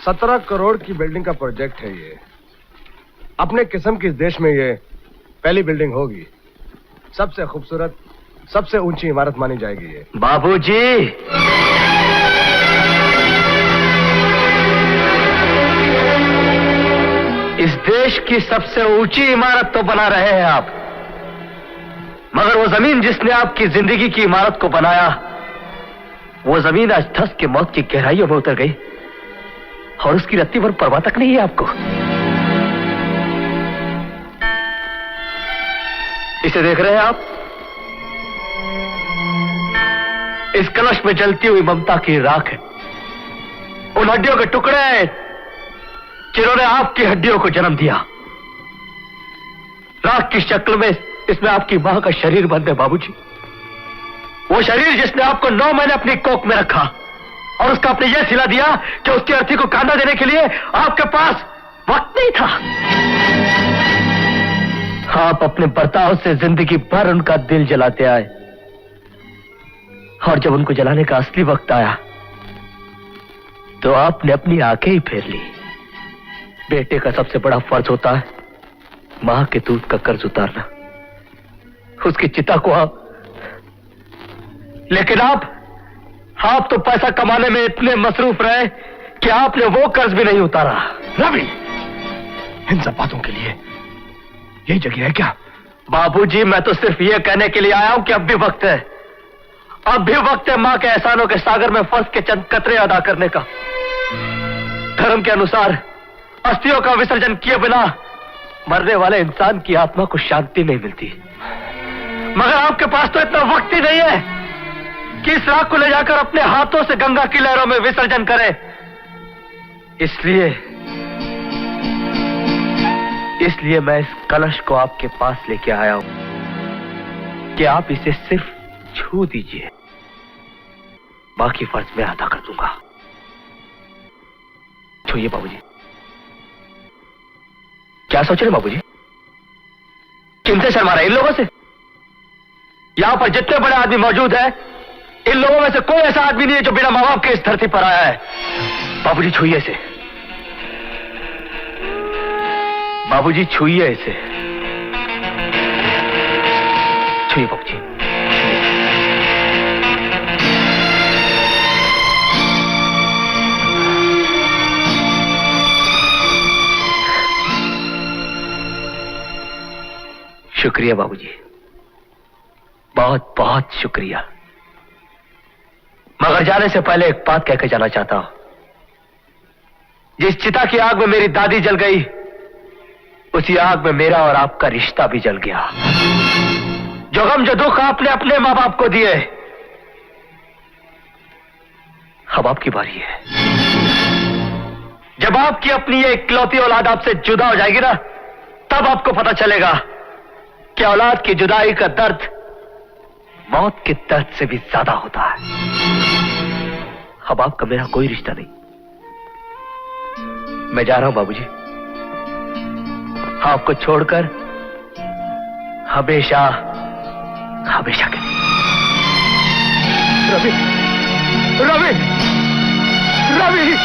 17 करोड़ की बिल्डिंग का प्रोजेक्ट है ये। अपने किस्म की इस देश में ये पहली बिल्डिंग होगी। सबसे खूबसूरत, सबसे ऊंची इमारत मानी जाएगी ये। बाबूजी, इस देश की सबसे ऊंची इमारत तो बना रहे हैं आप, मगर वो जमीन जिसने आपकी जिंदगी की इमारत को बनाया, वो जमीन आज धस के मौत की गहराइयों में उतर गई और उसकी रत्ती भर परवाह तक नहीं है आपको। इसे देख रहे हैं आप? इस कलश में जलती हुई ममता की राख है। उन हड्डियों के टुकड़े हैं जिन्होंने आपकी हड्डियों को जन्म दिया। राख की शक्ल में इसमें आपकी मां का शरीर बंद है बाबूजी। वो शरीर जिसने आपको 9 महीने अपनी कोख में रखा और उसका आपने यह सिला दिया कि उसकी अर्थी को कांधा देने के लिए आपके पास वक्त नहीं था। आप अपने बर्ताव से जिंदगी भर उनका दिल जलाते आए और जब उनको जलाने का असली वक्त आया तो आपने अपनी आंखें ही फेर ली। बेटे का सबसे बड़ा फर्ज होता है मां के दूध का कर्ज उतारना, उसकी चिता को आप, लेकिन आप तो पैसा कमाने में इतने मसरूफ रहे कि आपने वो कर्ज भी नहीं उतारा। रवि, इन सब बातों के लिए यही जगह है क्या? बाबूजी, मैं तो सिर्फ ये कहने के लिए आया हूं कि अब भी वक्त है। अब भी वक्त है मां के एहसानों के सागर में फर्ज के चंद कतरे अदा करने का। धर्म के अनुसार अस्थियों का विसर्जन किए बिना मरने वाले इंसान की आत्मा को शांति नहीं मिलती, मगर आपके पास तो इतना वक्त ही नहीं है कि इस राख को ले जाकर अपने हाथों से गंगा की लहरों में विसर्जन करें। इसलिए मैं इस कलश को आपके पास लेके आया हूं कि आप इसे सिर्फ छू दीजिए, बाकी फर्ज मैं अदा कर दूंगा। छूइए बाबूजी। क्या सोच रहे बाबूजी? किनसे शर्मा रहे? इन लोगों से? यहां पर जितने बड़े आदमी मौजूद हैं, इन लोगों में से कोई ऐसा आदमी नहीं है जो बिना मां बाप के इस धरती पर आया है। बाबूजी छूइए इसे, बाबूजी छूइए इसे, छूइए बाबूजी। शुक्रिया बाबूजी, बहुत बहुत शुक्रिया। मगर जाने से पहले एक बात कहकर जाना चाहता हूं। जिस चिता की आग में मेरी दादी जल गई, उसी आग में मेरा और आपका रिश्ता भी जल गया। जो गम जो दुख आपने अपने मां बाप को दिए, अब आपकी बारी है। जब आपकी अपनी ये इकलौती औलाद आपसे जुदा हो जाएगी ना, तब आपको पता चलेगा कि औलाद की जुदाई का दर्द मौत के दर्द से भी ज्यादा होता है। अब आपका मेरा कोई रिश्ता नहीं। मैं जा रहा हूं बाबूजी, आपको छोड़कर हमेशा हमेशा के लिए। रवि, रवि, रवि।